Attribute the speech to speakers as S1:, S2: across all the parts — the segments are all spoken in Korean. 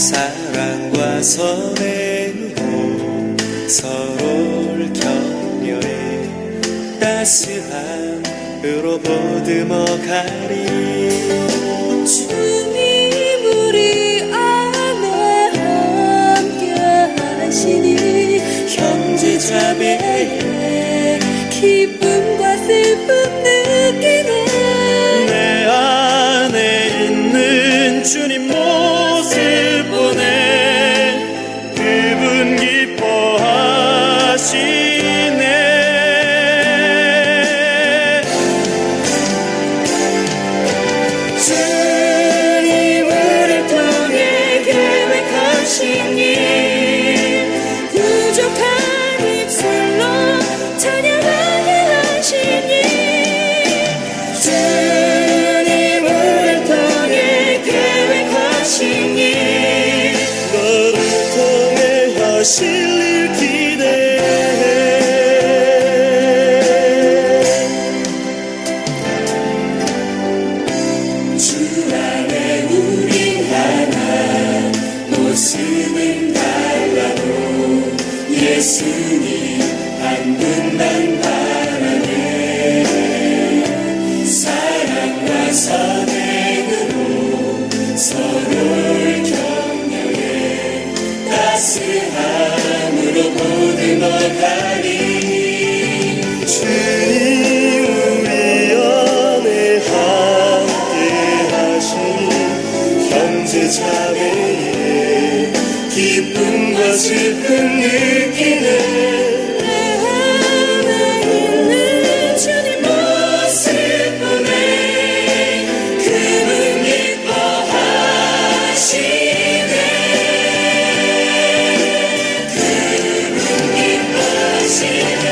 S1: 사랑과 선행으로 서로를 격려해 따스함으로 보듬어 가리.
S2: 주님 우리 안에 함께 하시니
S1: 형제 자매의
S2: 기쁨과 슬픔 느끼네.
S1: 내 안에 있는 주님 모습 보내 그분 기뻐하시네. 주님을 통해 계획하신 일
S2: 부족한 입술로 찬양하게 하시니
S1: 주님을 통해 계획하신 일 너를 통해 하실 일 기대해. 주 안에 우린 하나 모습은 달라도 예수님 한 분만 바라네. 사랑과 선행으로 서로를 격려해 따스함으로 보듬어 가리. 주님 우리 안에 함께 하시니 형제 자매의 기쁨과 슬픔 느끼네.
S2: 내 안에 있는 주님
S1: 모습 보내 그분 기뻐하시네. 그분 기뻐하시네.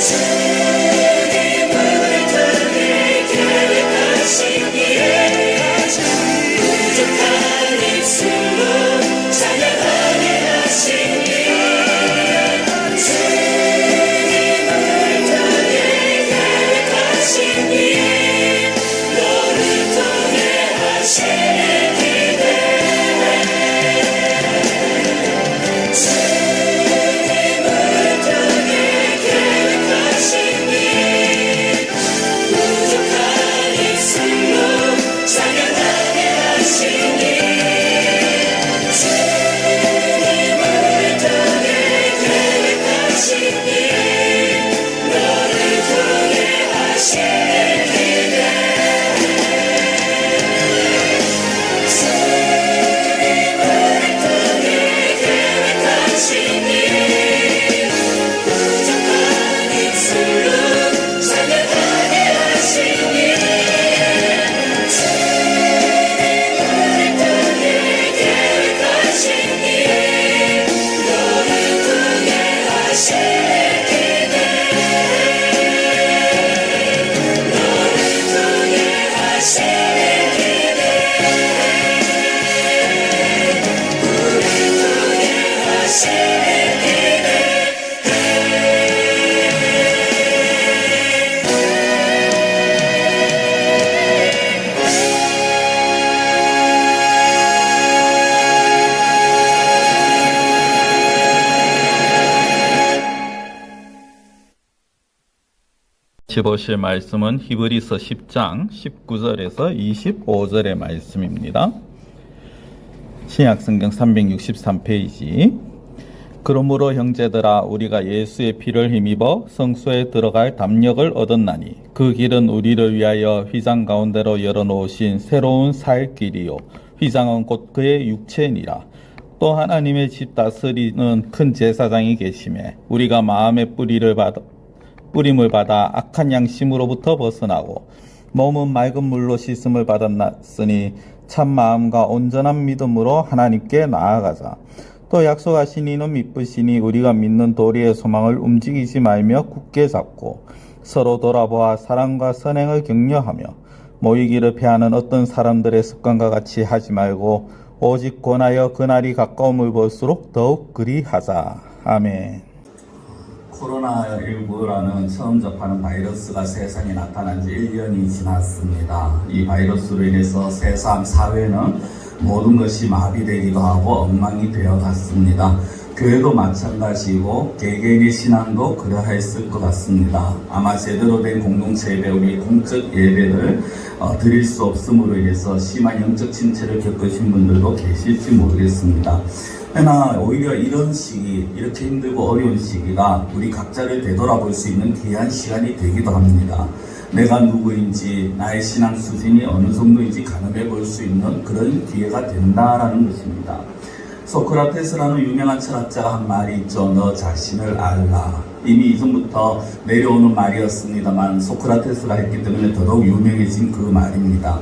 S1: 주님을 통해 계획하신 일 부족한 입술로 찬양하게 하신 일 주님을 통해 계획하신 일 너를 통해 하실 기대해. 주님을 통해 계획하신 일 부족한 입술로 찬양하게 하신 일 주님을 통해 계획하신 일 너를 통해 하실 기대. 주님을 통해 계획하신 일 부족한 입술로 찬양하게 하신 일 주님을 통해 계획하신 일 너를 통해 하실 기대. 너를 통해 하실 기대. 우리 통해 하실 기대.
S3: 보실 말씀은 히브리서 10장 19절에서 25절의 말씀입니다. 신약성경 363페이지. 그러므로 형제들아 우리가 예수의 피를 힘입어 성소에 들어갈 담력을 얻었나니 그 길은 우리를 위하여 휘장 가운데로 열어놓으신 새로운 살 길이요 휘장은 곧 그의 육체니라. 또 하나님의 집 다스리는 큰 제사장이 계심에 우리가 마음의 뿌림을 받아 악한 양심으로부터 벗어나고 몸은 맑은 물로 씻음을 받았으니 참 마음과 온전한 믿음으로 하나님께 나아가자. 또 약속하신 이는 미쁘시니 우리가 믿는 도리의 소망을 움직이지 말며 굳게 잡고 서로 돌아보아 사랑과 선행을 격려하며 모이기를 피하는 어떤 사람들의 습관과 같이 하지 말고 오직 권하여 그날이 가까움을 볼수록 더욱 그리하자. 아멘.
S4: 코로나19라는 처음 접하는 바이러스가 세상에 나타난 지 1년이 지났습니다. 이 바이러스로 인해서 세상 사회는 모든 것이 마비되기도 하고 엉망이 되어 갔습니다. 교회도 마찬가지고 개개인의 신앙도 그러했을 것 같습니다. 아마 제대로 된 공동체 예배, 우리 공적 예배를 드릴 수 없음으로 인해서 심한 영적 침체를 겪으신 분들도 계실지 모르겠습니다. 그러나 오히려 이런 시기, 이렇게 힘들고 어려운 시기가 우리 각자를 되돌아볼 수 있는 귀한 시간이 되기도 합니다. 내가 누구인지, 나의 신앙 수준이 어느 정도인지 가늠해 볼 수 있는 그런 기회가 된다라는 것입니다. 소크라테스라는 유명한 철학자가 한 말이 있죠. 너 자신을 알라. 이미 이전부터 내려오는 말이었습니다만 소크라테스가 했기 때문에 더더욱 유명해진 그 말입니다.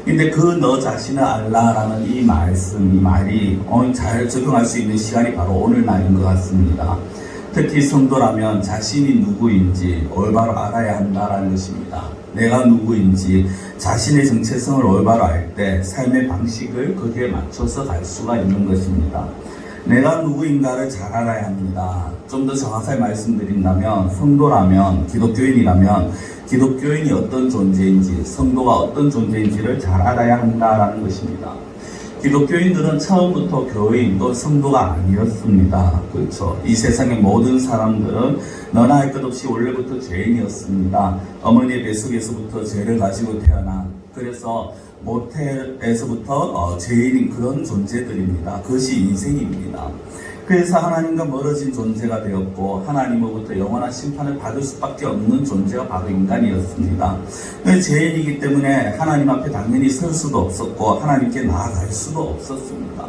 S4: 근데 그 너 자신을 알라라는 이 말씀, 이 말이 잘 적용할 수 있는 시간이 바로 오늘날인 것 같습니다. 특히 성도라면 자신이 누구인지 올바로 알아야 한다라는 것입니다. 내가 누구인지 자신의 정체성을 올바로 알 때 삶의 방식을 거기에 맞춰서 갈 수가 있는 것입니다. 내가 누구인가를 잘 알아야 합니다. 좀 더 정확하게 말씀드린다면 성도라면, 기독교인이라면 기독교인이 어떤 존재인지, 성도가 어떤 존재인지를 잘 알아야 한다라는 것입니다. 기독교인들은 처음부터 교인 또 성도가 아니었습니다. 그렇죠. 이 세상의 모든 사람들은 너나 할 것 없이 원래부터 죄인이었습니다. 어머니의 뱃속에서부터 죄를 가지고 태어나 그래서 모태에서부터 죄인인 그런 존재들입니다. 그것이 인생입니다. 그래서 하나님과 멀어진 존재가 되었고 하나님으로부터 영원한 심판을 받을 수밖에 없는 존재가 바로 인간이었습니다. 죄인이기 때문에 하나님 앞에 당연히 설 수도 없었고 하나님께 나아갈 수도 없었습니다.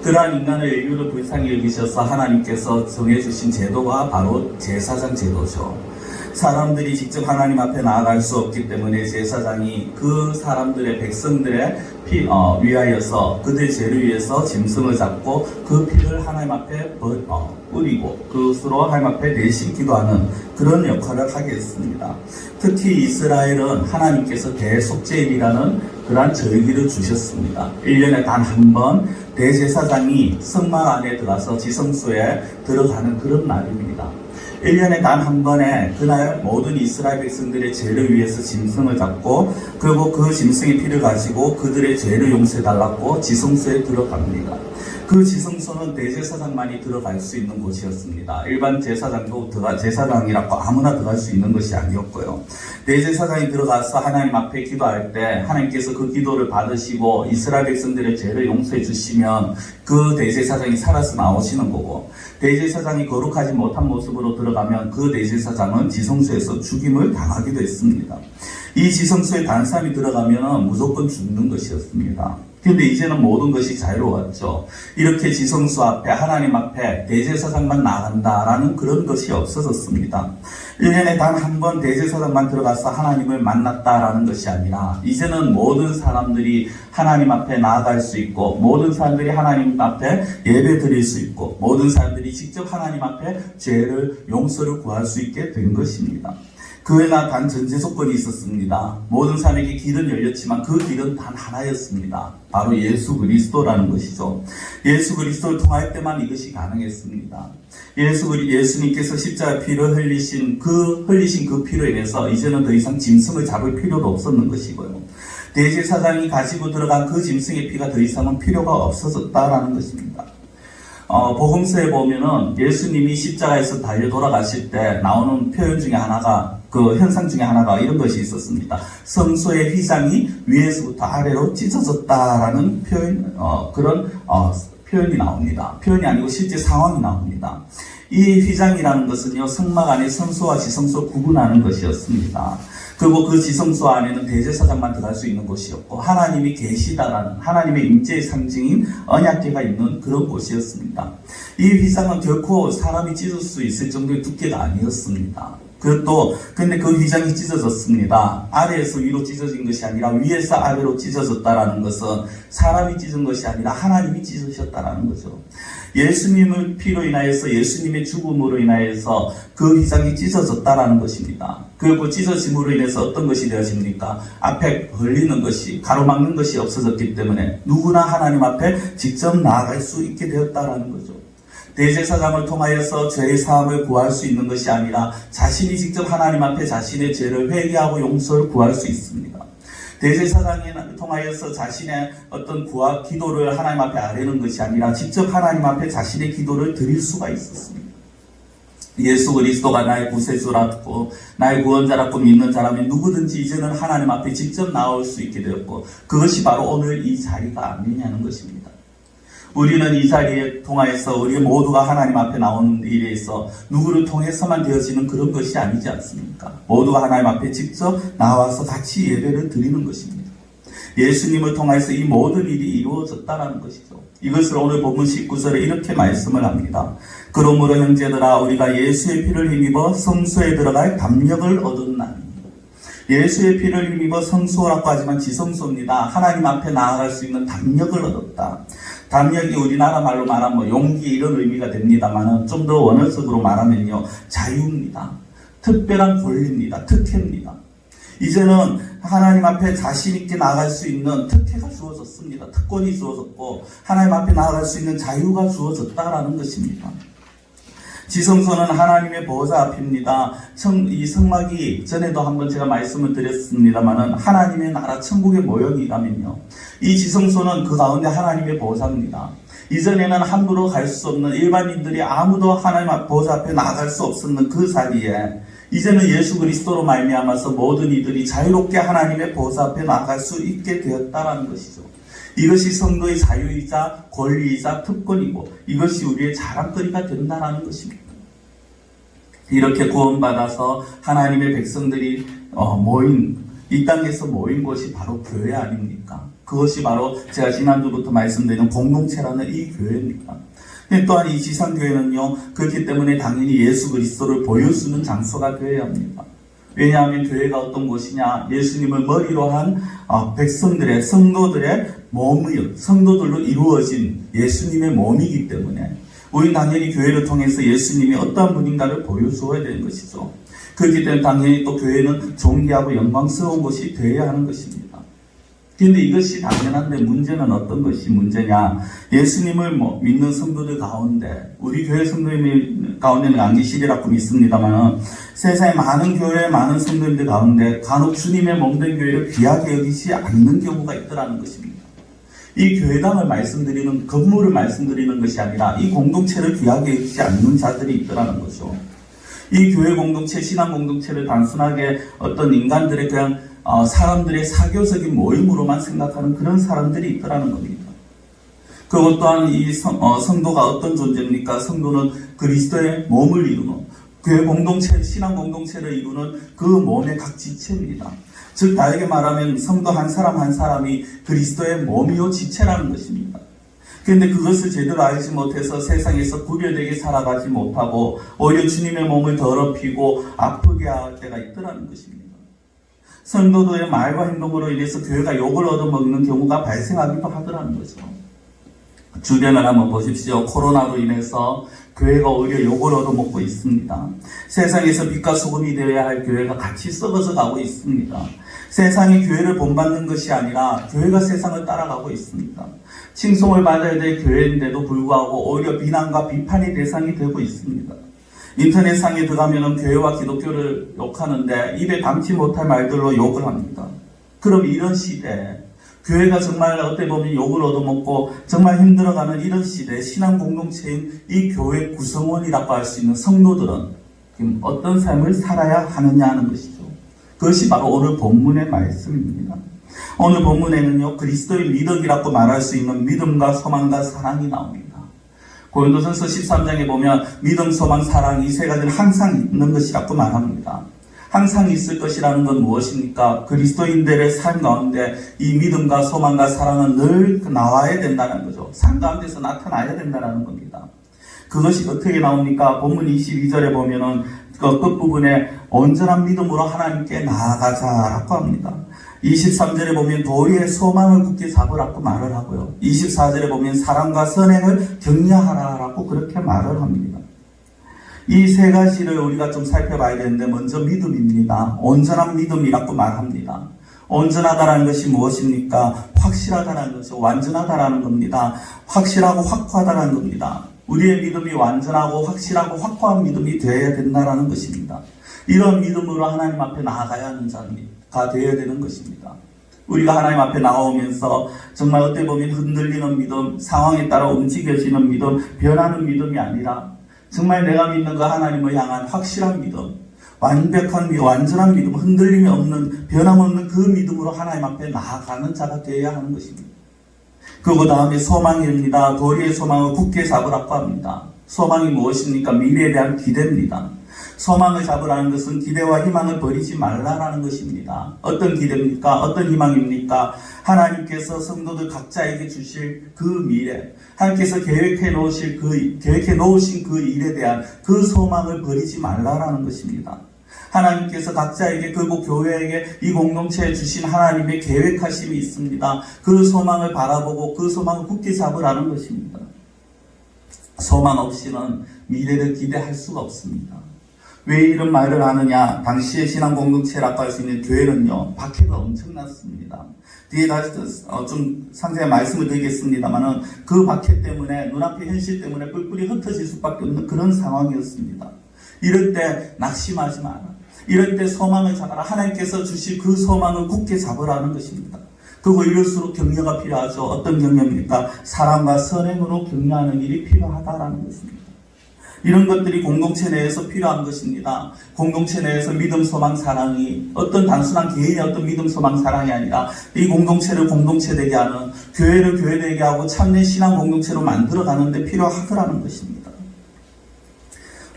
S4: 그러한 인간의 인류를 불쌍히 여기셔서 하나님께서 정해주신 제도가 바로 제사장 제도죠. 사람들이 직접 하나님 앞에 나아갈 수 없기 때문에 제사장이 그 사람들의 백성들의 피 위하여서 그들의 죄를 위해서 짐승을 잡고 그 피를 하나님 앞에 뿌리고 그것으로 하나님 앞에 대신 기도하는 그런 역할을 하게 했습니다. 특히 이스라엘은 하나님께서 대속죄일이라는 그러한 절기를 주셨습니다. 1년에 단 한 번 대제사장이 성막 안에 들어가서 지성소에 들어가는 그런 날입니다. 1년에 단 한 번에 그날 모든 이스라엘 백성들의 죄를 위해서 짐승을 잡고 그리고 그 짐승의 피를 가지고 그들의 죄를 용서해달라고 지성소에 들어갑니다. 그 지성소는 대제사장만이 들어갈 수 있는 곳이었습니다. 일반 제사장이라고 아무나 들어갈 수 있는 것이 아니었고요. 대제사장이 들어가서 하나님 앞에 기도할 때 하나님께서 그 기도를 받으시고 이스라엘 백성들의 죄를 용서해 주시면 그 대제사장이 살아서 나오시는 거고 대제사장이 거룩하지 못한 모습으로 들어가면 그 대제사장은 지성소에서 죽임을 당하기도 했습니다. 이 지성소에 단 사람이 들어가면 무조건 죽는 것이었습니다. 근데 이제는 모든 것이 자유로웠죠. 이렇게 지성소 앞에 하나님 앞에 대제사장만 나간다라는 그런 것이 없어졌습니다. 1년에 단 한 번 대제사장만 들어가서 하나님을 만났다라는 것이 아니라 이제는 모든 사람들이 하나님 앞에 나아갈 수 있고 모든 사람들이 하나님 앞에 예배 드릴 수 있고 모든 사람들이 직접 하나님 앞에 죄를 용서를 구할 수 있게 된 것입니다. 그러나 단 전제 조건이 있었습니다. 모든 사람에게 길은 열렸지만 그 길은 단 하나였습니다. 바로 예수 그리스도라는 것이죠. 예수 그리스도를 통할 때만 이것이 가능했습니다. 예수님께서 십자가 피를 흘리신 그 피로 인해서 이제는 더 이상 짐승을 잡을 필요도 없었는 것이고요. 대제사장이 가지고 들어간 그 짐승의 피가 더 이상은 필요가 없어졌다라는 것입니다. 복음서에 보면은 예수님이 십자가에서 달려 돌아가실 때 나오는 표현 중에 하나가 그 현상 중에 하나가 이런 것이 있었습니다. 성소의 휘장이 위에서부터 아래로 찢어졌다라는 표현이 나옵니다. 표현이 아니고 실제 상황이 나옵니다. 이 휘장이라는 것은요, 성막 안에 성소와 지성소를 구분하는 것이었습니다. 그리고 그 지성소 안에는 대제사장만 들어갈 수 있는 곳이었고 하나님이 계시다라는 하나님의 임재의 상징인 언약궤가 있는 그런 곳이었습니다. 이 휘장은 결코 사람이 찢을 수 있을 정도의 두께가 아니었습니다. 근데 그 휘장이 찢어졌습니다. 아래에서 위로 찢어진 것이 아니라 위에서 아래로 찢어졌다라는 것은 사람이 찢은 것이 아니라 하나님이 찢으셨다라는 거죠. 예수님의 피로 인하여서 예수님의 죽음으로 인하여서 그 휘장이 찢어졌다라는 것입니다. 그리고 찢어짐으로 인해서 어떤 것이 되어집니까? 앞에 걸리는 것이 가로막는 것이 없어졌기 때문에 누구나 하나님 앞에 직접 나아갈 수 있게 되었다라는 거죠. 대제사장을 통하여서 죄의 사함을 구할 수 있는 것이 아니라 자신이 직접 하나님 앞에 자신의 죄를 회개하고 용서를 구할 수 있습니다. 대제사장에 통하여서 자신의 어떤 구하 기도를 하나님 앞에 아뢰는 것이 아니라 직접 하나님 앞에 자신의 기도를 드릴 수가 있었습니다. 예수 그리스도가 나의 구세주라고 나의 구원자라고 믿는 사람이 누구든지 이제는 하나님 앞에 직접 나올 수 있게 되었고, 그것이 바로 오늘 이 자리가 아니냐는 것입니다. 우리는 이 자리에 통하여서 우리 모두가 하나님 앞에 나오는 일에 있어 누구를 통해서만 되어지는 그런 것이 아니지 않습니까? 모두가 하나님 앞에 직접 나와서 같이 예배를 드리는 것입니다. 예수님을 통해서 이 모든 일이 이루어졌다는 것이죠. 이것을 오늘 본문 19절에 이렇게 말씀을 합니다. 그러므로 형제들아 우리가 예수의 피를 힘입어 성소에 들어갈 담력을 얻었나니. 예수의 피를 힘입어 성소라고 하지만 지성소입니다. 하나님 앞에 나아갈 수 있는 담력을 얻었다. 담력이 우리나라 말로 말하면 용기 이런 의미가 됩니다만 좀 더 원어적으로 말하면요, 자유입니다. 특별한 권리입니다. 특혜입니다. 이제는 하나님 앞에 자신 있게 나아갈 수 있는 특혜가 주어졌습니다. 특권이 주어졌고 하나님 앞에 나아갈 수 있는 자유가 주어졌다라는 것입니다. 지성소는 하나님의 보좌 앞입니다. 이 성막이 전에도 한번 제가 말씀을 드렸습니다만은 하나님의 나라 천국의 모형이라면요, 이 지성소는 그 가운데 하나님의 보좌입니다. 이전에는 함부로 갈 수 없는 일반인들이 아무도 하나님 보좌 앞에 나아갈 수 없었는 그 자리에 이제는 예수 그리스도로 말미암아서 모든 이들이 자유롭게 하나님의 보좌 앞에 나아갈 수 있게 되었다라는 것이죠. 이것이 성도의 자유이자 권리이자 특권이고 이것이 우리의 자랑거리가 된다는 것입니다. 이렇게 구원받아서 하나님의 백성들이 모인, 이 땅에서 모인 곳이 바로 교회 아닙니까? 그것이 바로 제가 지난주부터 말씀드린 공동체라는 이 교회입니다. 또한 이 지상교회는요, 그렇기 때문에 당연히 예수 그리스도를 보여주는 장소가 되어야 합니다. 왜냐하면 교회가 어떤 곳이냐, 예수님을 머리로 한 백성들의, 성도들의 몸이, 성도들로 이루어진 예수님의 몸이기 때문에 우리는 당연히 교회를 통해서 예수님이 어떠한 분인가를 보여주어야 되는 것이죠. 그렇기 때문에 당연히 또 교회는 존귀하고 영광스러운 곳이 되어야 하는 것입니다. 그런데 이것이 당연한데 문제는 어떤 것이 문제냐, 예수님을 믿는 성도들 가운데, 우리 교회 성도들 가운데는 안 계시리라고 믿습니다만 세상에 많은 교회 많은 성도들 가운데 간혹 주님의 몸된 교회를 귀하게 여기지 않는 경우가 있더라는 것입니다. 이 교회당을 말씀드리는, 건물을 말씀드리는 것이 아니라 이 공동체를 귀하게 여기지 않는 자들이 있더라는 거죠. 이 교회 공동체, 신앙 공동체를 단순하게 어떤 인간들의 그냥 사람들의 사교적인 모임으로만 생각하는 그런 사람들이 있더라는 겁니다. 그것 또한 이 성도가 어떤 존재입니까? 성도는 그리스도의 몸을 이루는, 교회 공동체, 신앙 공동체를 이루는 그 몸의 각 지체입니다. 즉 다르게 말하면 성도 한 사람 한 사람이 그리스도의 몸이요 지체라는 것입니다. 그런데 그것을 제대로 알지 못해서 세상에서 구별되게 살아가지 못하고 오히려 주님의 몸을 더럽히고 아프게 할 때가 있더라는 것입니다. 성도들의 말과 행동으로 인해서 교회가 욕을 얻어먹는 경우가 발생하기도 하더라는 거죠. 주변을 한번 보십시오. 코로나로 인해서 교회가 오히려 욕을 얻어먹고 있습니다. 세상에서 빛과 소금이 되어야 할 교회가 같이 썩어져 가고 있습니다. 세상이 교회를 본받는 것이 아니라 교회가 세상을 따라가고 있습니다. 칭송을 받아야 될 교회인데도 불구하고 오히려 비난과 비판의 대상이 되고 있습니다. 인터넷상에 들어가면 교회와 기독교를 욕하는데 입에 담지 못할 말들로 욕을 합니다. 그럼 이런 시대에 교회가 정말 어떻게 보면 욕을 얻어먹고 정말 힘들어가는 이런 시대에 신앙 공동체인 이 교회 구성원이라고 할 수 있는 성도들은 지금 어떤 삶을 살아야 하느냐 하는 것이죠. 그것이 바로 오늘 본문의 말씀입니다. 오늘 본문에는요, 그리스도의 믿음이라고 말할 수 있는 믿음과 소망과 사랑이 나옵니다. 고린도전서 13장에 보면 믿음, 소망, 사랑 이 세 가지는 항상 있는 것이라고 말합니다. 항상 있을 것이라는 건 무엇입니까? 그리스도인들의 삶 가운데 이 믿음과 소망과 사랑은 늘 나와야 된다는 거죠. 삶 가운데서 나타나야 된다는 겁니다. 그것이 어떻게 나옵니까? 본문 22절에 보면은 그 끝부분에 온전한 믿음으로 하나님께 나아가자라고 합니다. 23절에 보면 도리의 소망을 굳게 잡으라고 말을 하고요. 24절에 보면 사랑과 선행을 격려하라라고 그렇게 말을 합니다. 이 세 가지를 우리가 좀 살펴봐야 되는데 먼저 믿음입니다. 온전한 믿음이라고 말합니다. 온전하다라는 것이 무엇입니까? 확실하다라는 것이죠. 완전하다라는 겁니다. 확실하고 확고하다라는 겁니다. 우리의 믿음이 완전하고 확실하고 확고한 믿음이 되어야 된다라는 것입니다. 이런 믿음으로 하나님 앞에 나아가야 하는 자가 되어야 되는 것입니다. 우리가 하나님 앞에 나오면서 정말 어떻게 보면 흔들리는 믿음, 상황에 따라 움직여지는 믿음, 변하는 믿음이 아니라 정말 내가 믿는 그 하나님을 향한 확실한 믿음, 완벽한 믿음, 완전한 믿음, 흔들림이 없는, 변함없는 그 믿음으로 하나님 앞에 나아가는 자가 되어야 하는 것입니다. 그 다음에 소망입니다. 도리의 소망을 굳게 잡으라고 합니다. 소망이 무엇입니까? 미래에 대한 기대입니다. 소망을 잡으라는 것은 기대와 희망을 버리지 말라라는 것입니다. 어떤 기대입니까? 어떤 희망입니까? 하나님께서 성도들 각자에게 주실 그 미래, 하나님께서 계획해 놓으신 그 일에 대한 그 소망을 버리지 말라라는 것입니다. 하나님께서 각자에게 그리고 교회에게 이 공동체에 주신 하나님의 계획하심이 있습니다. 그 소망을 바라보고 그 소망을 굳게 잡으라는 것입니다. 소망 없이는 미래를 기대할 수가 없습니다. 왜 이런 말을 하느냐? 당시의 신앙 공동체라고 할 수 있는 교회는요, 박해가 엄청났습니다. 뒤에 다시 좀 상세히 말씀을 드리겠습니다만은 그 박해 때문에, 눈앞의 현실 때문에 뿔뿔이 흩어질 수밖에 없는 그런 상황이었습니다. 이럴 때 낙심하지 마라. 이럴 때 소망을 잡아라. 하나님께서 주실 그 소망을 굳게 잡으라는 것입니다. 그리고 이럴수록 격려가 필요하죠. 어떤 격려입니까? 사랑과 선행으로 격려하는 일이 필요하다라는 것입니다. 이런 것들이 공동체 내에서 필요한 것입니다. 공동체 내에서 믿음, 소망, 사랑이 어떤 단순한 개인의 어떤 믿음, 소망, 사랑이 아니라 이 공동체를 공동체 되게 하는, 교회를 교회 되게 하고 참된 신앙 공동체로 만들어가는 데 필요하더라는 것입니다.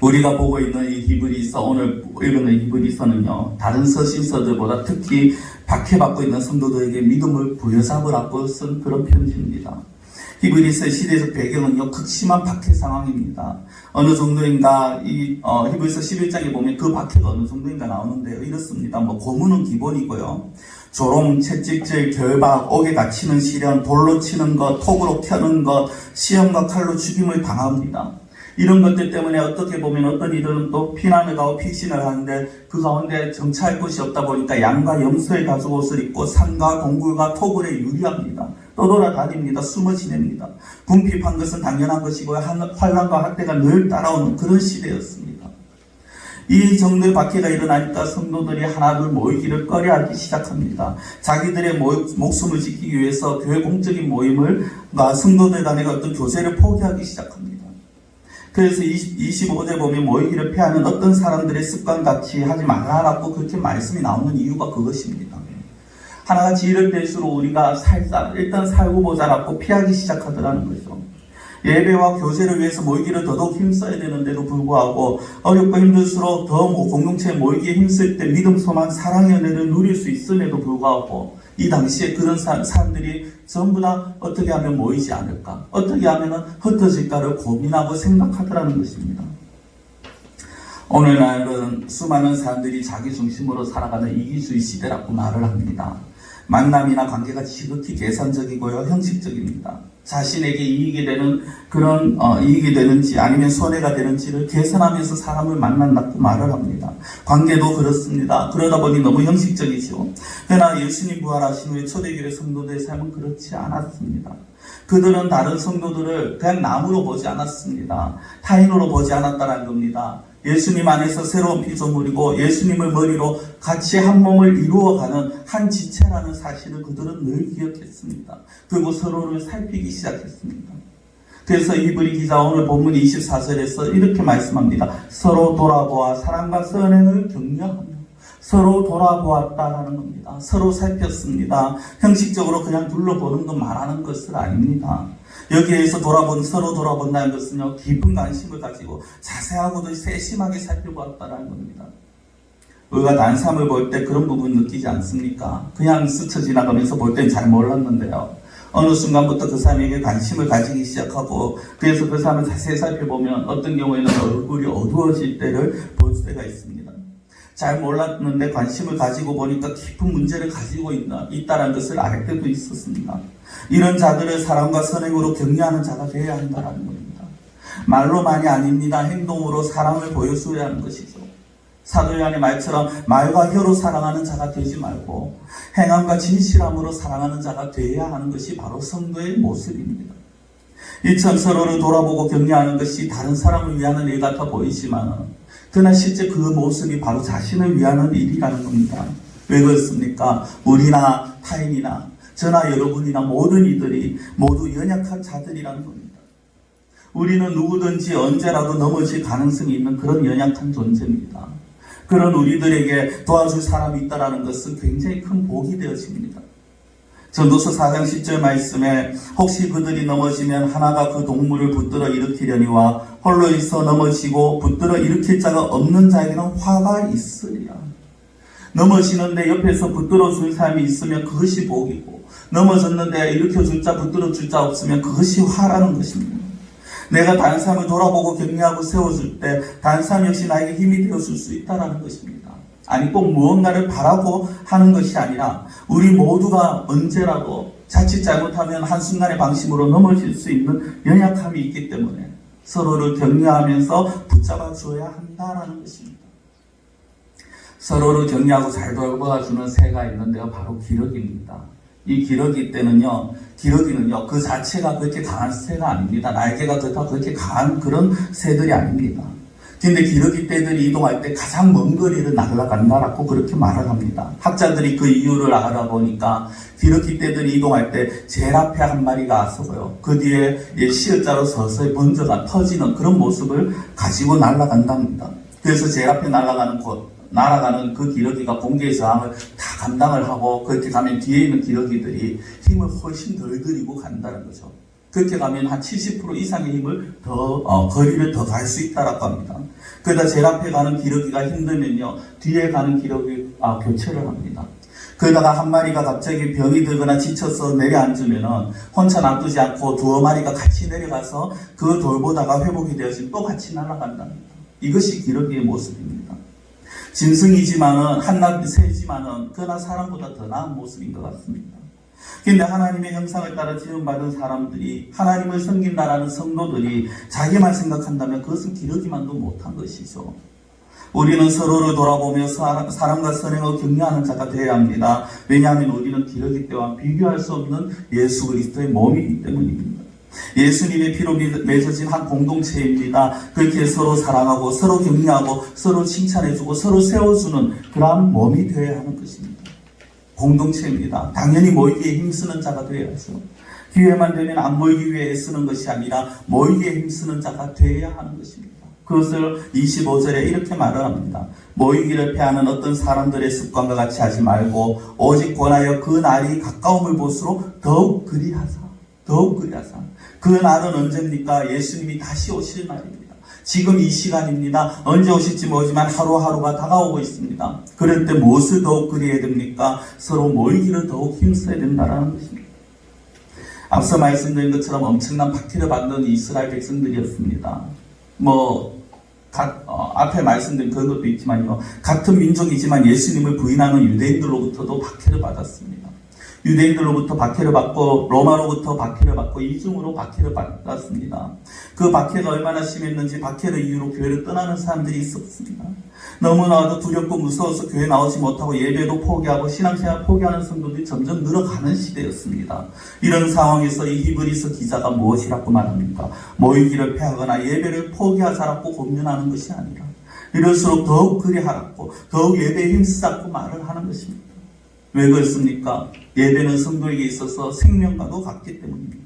S4: 우리가 보고 있는 이 히브리서, 오늘 읽는 히브리서는요, 다른 서신서들보다 특히 박해받고 있는 성도들에게 믿음을 부여잡으라고 쓴 그런 편지입니다. 히브리서의 시대적 배경은요, 극심한 박해 상황입니다. 어느 정도인가, 히브리서 11장에 보면 그 박해가 어느 정도인가 나오는데요. 이렇습니다. 고문은 기본이고요. 조롱, 채찍질, 결박, 옥에 갇히는 시련, 돌로 치는 것, 톡으로 켜는 것, 시험과 칼로 죽임을 당합니다. 이런 것들 때문에 어떻게 보면 어떤 이들은 또 피난을 가고 피신을 하는데 그 가운데 정착할 곳이 없다 보니까 양과 염소의 가죽옷을 입고 산과 동굴과 토굴에 유리합니다. 떠돌아다닙니다. 숨어 지냅니다. 궁핍한 것은 당연한 것이고요. 환난과 학대가 늘 따라오는 그런 시대였습니다. 이 정도의 박해가 일어나니까 성도들이 하나둘 모이기를 꺼려하기 시작합니다. 자기들의 목숨을 지키기 위해서 교회 공적인 모임을 성도들 간의 어떤 교제를 포기하기 시작합니다. 그래서 25절 보면 모이기를 피하는 어떤 사람들의 습관같이 하지 말라라고 그렇게 말씀이 나오는 이유가 그것입니다. 하나같이 이럴 때일수록 우리가 일단 살고 보자라고 피하기 시작하더라는 거죠. 예배와 교제를 위해서 모이기를 더더욱 힘써야 되는데도 불구하고 어렵고 힘들수록 더 공동체에 모이기에 힘쓸 때 믿음, 소망, 사랑의 은혜를 누릴 수 있음에도 불구하고 이 당시에 그런 사람들이 전부 다 어떻게 하면 모이지 않을까, 어떻게 하면 흩어질까를 고민하고 생각하더라는 것입니다. 오늘날은 수많은 사람들이 자기 중심으로 살아가는 이기주의 시대라고 말을 합니다. 만남이나 관계가 지극히 계산적이고요, 형식적입니다. 자신에게 이익이 되는 그런 이익이 되는지 아니면 손해가 되는지를 계산하면서 사람을 만난다고 말을 합니다. 관계도 그렇습니다. 그러다 보니 너무 형식적이죠. 그러나 예수님 부활하신 후에 초대교회 성도들의 삶은 그렇지 않았습니다. 그들은 다른 성도들을 그냥 남으로 보지 않았습니다. 타인으로 보지 않았다는 겁니다. 예수님 안에서 새로운 피조물이고 예수님을 머리로 같이 한 몸을 이루어가는 한 지체라는 사실을 그들은 늘 기억했습니다. 그리고 서로를 살피기 시작했습니다. 그래서 히브리 기자 오늘 본문 24절에서 이렇게 말씀합니다. 서로 돌아보아 사랑과 선행을 격려하며 서로 돌아보았다라는 겁니다. 서로 살폈습니다. 형식적으로 그냥 둘러보는 거 말하는 것은 아닙니다. 여기에서 서로 돌아본다는 것은요, 깊은 관심을 가지고 자세하고도 세심하게 살펴보았다라는 겁니다. 우리가 난삼을 볼 때 그런 부분 느끼지 않습니까? 그냥 스쳐 지나가면서 볼 땐 잘 몰랐는데요. 어느 순간부터 그 사람에게 관심을 가지기 시작하고, 그래서 그 사람을 자세히 살펴보면 어떤 경우에는 얼굴이 어두워질 때를 볼 때가 있습니다. 잘 몰랐는데 관심을 가지고 보니까 깊은 문제를 가지고 있다는 것을 알 때도 있었습니다. 이런 자들을 사랑과 선행으로 격려하는 자가 되어야 한다는 겁니다. 말로만이 아닙니다. 행동으로 사랑을 보여줘야 하는 것이죠. 사도 요한의 말처럼 말과 혀로 사랑하는 자가 되지 말고 행함과 진실함으로 사랑하는 자가 되어야 하는 것이 바로 성도의 모습입니다. 이처럼 서로를 돌아보고 격려하는 것이 다른 사람을 위하는 일 같아 보이지만 그러나 실제 그 모습이 바로 자신을 위하는 일이라는 겁니다. 왜 그렇습니까? 우리나 타인이나 저나 여러분이나 모든 이들이 모두 연약한 자들이라는 겁니다. 우리는 누구든지 언제라도 넘어질 가능성이 있는 그런 연약한 존재입니다. 그런 우리들에게 도와줄 사람이 있다는 것은 굉장히 큰 복이 되어집니다. 전도서 4장 10절 말씀에 혹시 그들이 넘어지면 하나가 그 동물을 붙들어 일으키려니와 홀로 있어 넘어지고 붙들어 일으킬 자가 없는 자에게는 화가 있으리라. 넘어지는데 옆에서 붙들어 줄 사람이 있으면 그것이 복이고, 넘어졌는데 일으켜 줄 자, 붙들어 줄 자 없으면 그것이 화라는 것입니다. 내가 다른 사람을 돌아보고 격려하고 세워줄 때 다른 사람 역시 나에게 힘이 되어줄 수 있다는 것입니다. 아니 꼭 무언가를 바라고 하는 것이 아니라 우리 모두가 언제라도 자칫 잘못하면 한순간의 방심으로 넘어질 수 있는 연약함이 있기 때문에 서로를 격려하면서 붙잡아 줘야 한다는 것입니다. 서로를 격려하고 잘 돌봐주는 새가 있는데요, 바로 기러기입니다. 이 기러기는요 그 자체가 그렇게 강한 새가 아닙니다. 날개가 그렇게 강한 그런 새들이 아닙니다. 근데 기러기 떼들이 이동할 때 가장 먼 거리를 날아간다라고 그렇게 말을 합니다. 학자들이 그 이유를 알아보니까 기러기 떼들이 이동할 때 제일 앞에 한 마리가 서고요, 그 뒤에 시어자로 서서히 번져가 터지는 그런 모습을 가지고 날아간답니다. 그래서 제일 앞에 날아가는 그 기러기가 공기의 저항을 다 감당을 하고, 그렇게 가면 뒤에 있는 기러기들이 힘을 훨씬 덜 들이고 간다는 거죠. 그렇게 가면 한 70% 이상의 힘을 거리를 더 갈 수 있다라고 합니다. 그러다 제일 앞에 가는 기러기가 힘들면요, 뒤에 가는 기러기 교체를 합니다. 그러다가 한 마리가 갑자기 병이 들거나 지쳐서 내려앉으면은 혼자 놔두지 않고 두어 마리가 같이 내려가서 그 돌보다가 회복이 되어서 또 같이 날아간답니다. 이것이 기러기의 모습입니다. 짐승이지만은 한낱 새지만은 그러나 사람보다 더 나은 모습인 것 같습니다. 근데 하나님의 형상을 따라 지음받은 사람들이, 하나님을 섬긴다라는 성도들이 자기만 생각한다면 그것은 기러기만도 못한 것이죠. 우리는 서로를 돌아보며 사람과 선행을 격려하는 자가 되어야 합니다. 왜냐하면 우리는 기러기 때와 비교할 수 없는 예수 그리스도의 몸이기 때문입니다. 예수님의 피로 맺어진 한 공동체입니다. 그렇게 서로 사랑하고 서로 격려하고 서로 칭찬해주고 서로 세워주는 그러한 몸이 되어야 하는 것입니다. 공동체입니다. 당연히 모이기에 힘쓰는 자가 되어야죠. 기회만 되면 안 모이기 위해 애쓰는 것이 아니라 모이기에 힘쓰는 자가 되어야 하는 것입니다. 그것을 25절에 이렇게 말을 합니다. 모이기를 패하는 어떤 사람들의 습관과 같이 하지 말고 오직 권하여 그 날이 가까움을 볼수록 더욱 그리하사. 그 날은 언제입니까? 예수님이 다시 오실 날입니다. 지금 이 시간입니다. 언제 오실지 모르지만 하루하루가 다가오고 있습니다. 그럴 때 무엇을 더욱 그리해야 됩니까? 서로 모이기를 더욱 힘써야 된다는 것입니다. 앞서 말씀드린 것처럼 엄청난 박해를 받는 이스라엘 백성들이었습니다. 앞에 말씀드린 그런 것도 있지만요, 같은 민족이지만 예수님을 부인하는 유대인들로부터도 박해를 받았습니다. 유대인들로부터 박해를 받고 로마로부터 박해를 받고 이중으로 박해를 받았습니다. 그 박해가 얼마나 심했는지 박해를 이유로 교회를 떠나는 사람들이 있었습니다. 너무나도 두렵고 무서워서 교회 나오지 못하고 예배도 포기하고 신앙생활 포기하는 성도들이 점점 늘어가는 시대였습니다. 이런 상황에서 이 히브리서 기자가 무엇이라고 말합니까? 모이기를 패하거나 예배를 포기하자라고 권면하는 것이 아니라 이럴수록 더욱 그리하라고, 더욱 예배에 힘쓰자고 말을 하는 것입니다. 왜 그렇습니까? 예배는 성도에게 있어서 생명과도 같기 때문입니다.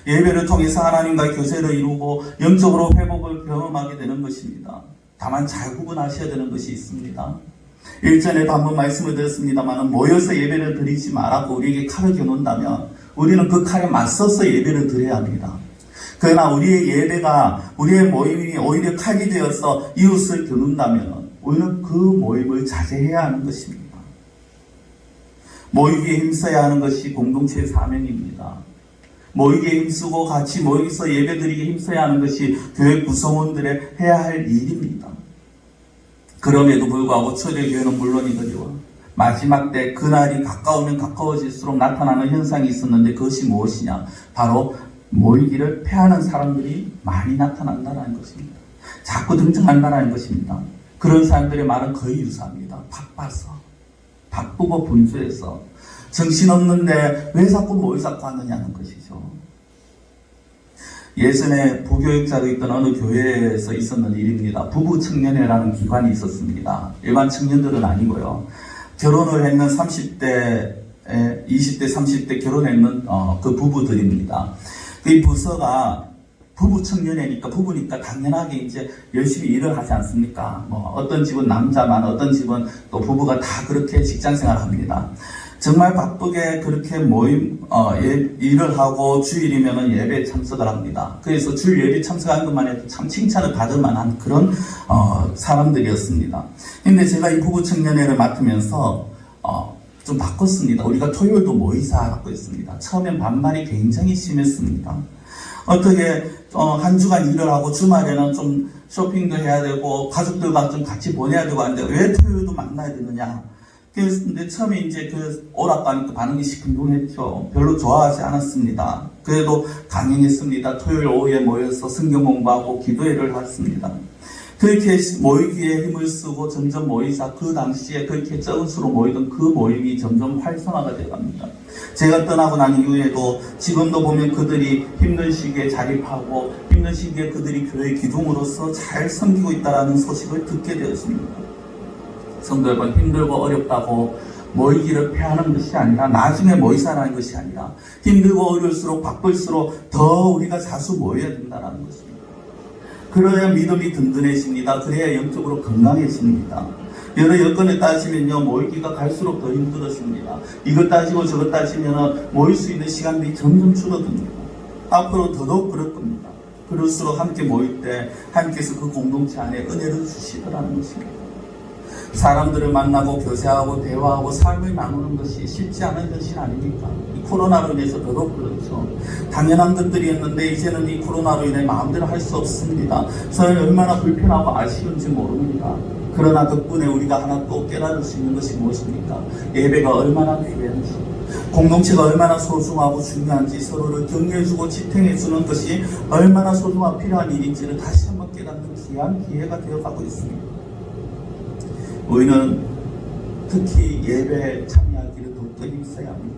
S4: 예배를 통해서 하나님과의 교제를 이루고 영적으로 회복을 경험하게 되는 것입니다. 다만 잘 구분하셔야 되는 것이 있습니다. 일전에도 한번 말씀을 드렸습니다만, 모여서 예배를 드리지 말라고 우리에게 칼을 겨눈다면 우리는 그 칼에 맞서서 예배를 드려야 합니다. 그러나 우리의 모임이 오히려 칼이 되어서 이웃을 겨눈다면 우리는 그 모임을 자제해야 하는 것입니다. 모이기에 힘써야 하는 것이 공동체의 사명입니다. 모이기에 힘쓰고 같이 모여서 예배드리기에 힘써야 하는 것이 교회 구성원들의 해야 할 일입니다. 그럼에도 불구하고 초대교회는 물론이거니와 마지막 때 그날이 가까우면 가까워질수록 나타나는 현상이 있었는데 그것이 무엇이냐? 바로 모이기를 패하는 사람들이 많이 나타난다는 것입니다. 자꾸 등장한다는 것입니다. 그런 사람들의 말은 거의 유사합니다. 바쁘고 분주해서 정신없는데 왜 자꾸 뭘 자꾸 하느냐는 것이죠. 예전에 부교육자로 있던 어느 교회에서 있었는 일입니다. 부부 청년회라는 기관이 있었습니다. 일반 청년들은 아니고요. 결혼을 했는 30대, 20대, 30대 결혼했는 그 부부들입니다. 이 부서가 부부 청년회니까 부부니까 당연하게 이제 열심히 일을 하지 않습니까? 뭐 어떤 집은 남자만, 어떤 집은 또 부부가 다 그렇게 직장 생활을 합니다. 정말 바쁘게 그렇게 일을 하고 주일이면은 예배에 참석을 합니다. 그래서 주일 예배 참석한 것만 해도 참 칭찬을 받을 만한 그런 사람들이었습니다. 근데 제가 이 부부 청년회를 맡으면서 좀 바꿨습니다. 우리가 토요일도 모이자 갖고 있습니다. 처음엔 반발이 굉장히 심했습니다. 어떻게 한 주간 일을 하고 주말에는 좀 쇼핑도 해야 되고 가족들과 좀 같이 보내야 되고 하는데 왜 토요일도 만나야 되느냐. 근데 처음에 이제 그 오락가니까 반응이 시큰둥했죠. 별로 좋아하지 않았습니다. 그래도 강행했습니다. 토요일 오후에 모여서 성경 공부하고 기도회를 했습니다. 그렇게 모이기에 힘을 쓰고 점점 모이자 그 당시에 그렇게 적은 수로 모이던 그 모임이 점점 활성화가 되어갑니다. 제가 떠나고 난 이후에도 지금도 보면 그들이 힘든 시기에 자립하고 힘든 시기에 그들이 교회 기둥으로서 잘 섬기고 있다는 소식을 듣게 되었습니다. 성도 여러분, 힘들고 어렵다고 모이기를 패하는 것이 아니라 나중에 모이자라는 것이 아니라 힘들고 어려울수록 바쁠수록 더 우리가 자주 모여야 된다는 것입니다. 그래야 믿음이 든든해집니다. 그래야 영적으로 건강해집니다. 여러 여건에 따지면요, 모이기가 갈수록 더 힘들어집니다. 이것 따지고 저것 따지면 모일 수 있는 시간들이 점점 줄어듭니다. 앞으로 더더욱 그럴 겁니다. 그럴수록 함께 모일 때 하나님께서 그 공동체 안에 은혜를 주시더라는 것입니다. 사람들을 만나고 교제하고 대화하고 삶을 나누는 것이 쉽지 않은 현실 아닙니까? 이 코로나로 인해서 더더욱 그렇죠. 당연한 것들이었는데 이제는 이 코로나로 인해 마음대로 할 수 없습니다. 저는 얼마나 불편하고 아쉬운지 모릅니다. 그러나 덕분에 우리가 하나 또 깨달을 수 있는 것이 무엇입니까? 예배가 얼마나 귀한지, 공동체가 얼마나 소중하고 중요한지, 서로를 격려해주고 지탱해주는 것이 얼마나 소중하고 필요한 일인지를 다시 한번 깨닫는 귀한 기회가 되어가고 있습니다. 우리는 특히 예배에 참여하기를 더욱더 힘써야 합니다.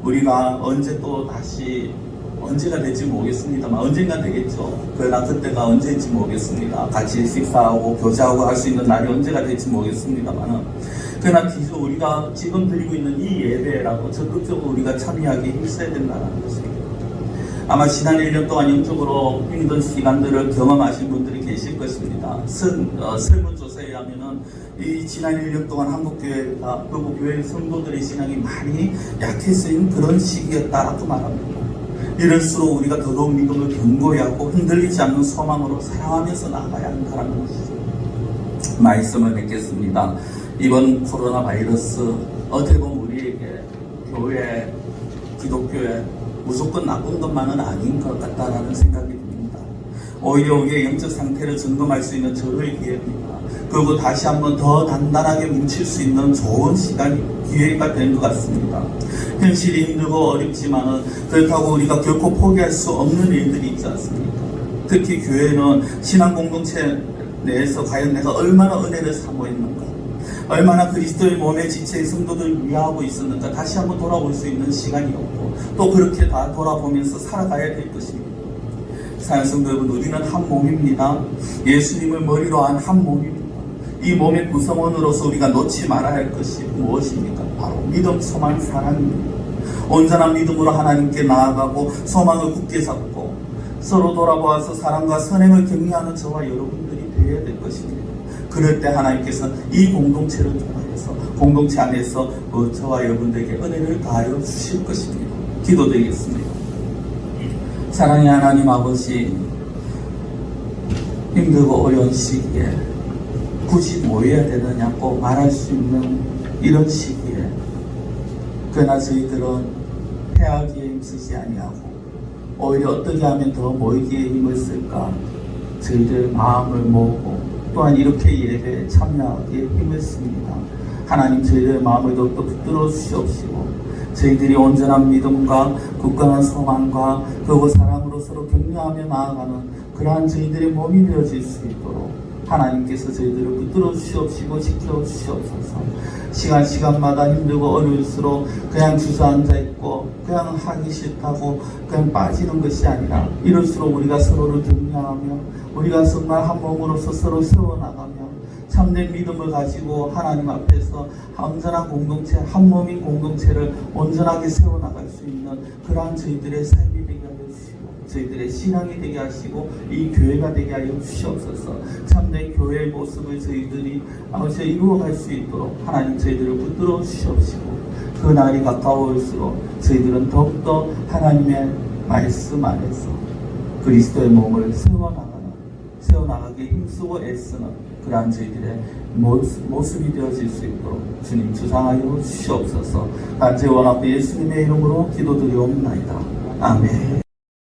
S4: 우리가 언제 또 다시, 언제가 될지 모르겠습니다만 언젠가 되겠죠. 그러나 그때가 언제인지 모르겠습니다. 같이 식사하고 교제하고 할 수 있는 날이 언제가 될지 모르겠습니다만 그러나 기존 우리가 지금 드리고 있는 이 예배라고 적극적으로 우리가 참여하기 힘써야 된다는 것입니다. 아마 지난 1년 동안 영적으로 힘든 시간들을 경험하신 분들이 계실 것입니다. 설문조사에 의하면은 이 지난 1년 동안 한국교회가 그리고 교회 성도들의 신앙이 많이 약해진 그런 시기였다라고 말합니다. 이럴수록 우리가 더더욱 믿음을 견고히 하고 흔들리지 않는 소망으로 사랑하면서 나아가야 한다는 것이죠. 말씀을 뵙겠습니다. 이번 코로나 바이러스 어떻게 보면 우리에게 교회, 기독교회 무조건 나쁜 것만은 아닌 것 같다라는 생각이 듭니다. 오히려 우리의 영적 상태를 점검할 수 있는 절호의 기회입니다. 그리고 다시 한번 더 단단하게 뭉칠 수 있는 좋은 기회가 된 것 같습니다. 현실이 힘들고 어렵지만은 그렇다고 우리가 결코 포기할 수 없는 일들이 있지 않습니까? 특히 교회는 신앙 공동체 내에서 과연 내가 얼마나 은혜를 사모했는가, 얼마나 그리스도의 몸의 지체의 성도들을 위하고 있었는가 다시 한번 돌아볼 수 있는 시간이었고 또 그렇게 다 돌아보면서 살아가야 될 것입니다. 사랑하는 성도 여러분, 우리는 한 몸입니다. 예수님을 머리로 한 한 몸입니다. 이 몸의 구성원으로서 우리가 놓지 말아야 할 것이 무엇입니까? 바로 믿음, 소망, 사랑입니다. 온전한 믿음으로 하나님께 나아가고 소망을 굳게 잡고 서로 돌아보아서 사랑과 선행을 격려하는 저와 여러분들이 되어야 될 것입니다. 그럴 때 하나님께서 이 공동체를 통해서 공동체 안에서 저와 여러분들에게 은혜를 가하여 주실 것입니다. 기도드리겠습니다. 사랑의 하나님 아버지, 힘들고 어려운 시기에 굳이 모여야 되느냐고 말할 수 있는 이런 시기에 그러나 저희들은 패하기에 힘쓰지 아니하고 오히려 어떻게 하면 더 모이기에 힘을 쓸까 저희들 마음을 모으고 또한 이렇게 예배에 참여하기에 힘을 씁니다. 하나님 저희들의 마음을 더욱더 붙들어 주시옵시고 저희들이 온전한 믿음과 굳건한 소망과 그리고 사랑으로 서로 격려하며 나아가는 그러한 저희들의 몸이 되어질 수 있도록 하나님께서 저희들을 붙들어 주시옵시고 지켜 주시옵소서. 시간마다 힘들고 어려울수록 그냥 주저앉아 있고 그냥 하기 싫다고 그냥 빠지는 것이 아니라 이럴수록 우리가 서로를 격려하며 우리가 정말 한 몸으로서 서로 세워나가며 참된 믿음을 가지고 하나님 앞에서 온전한 공동체, 한 몸인 공동체를 온전하게 세워나갈 수 있는 그러한 저희들의 삶이 되게 하여 주시고 저희들의 신앙이 되게 하시고 이 교회가 되게 하여 주시옵소서. 참된 교회의 모습을 저희들이 이루어갈 수 있도록 하나님 저희들을 붙들어 주시옵시고 그 날이 가까울수록 저희들은 더욱더 하나님의 말씀 안에서 그리스도의 몸을 세워나가게 힘쓰고 애쓰는 그러한 저희들의 모습이 되어질 수 있도록 주님 주장하여 주시옵소서. 간절히 원하고 예수님의 이름으로 기도드리옵나이다. 아멘.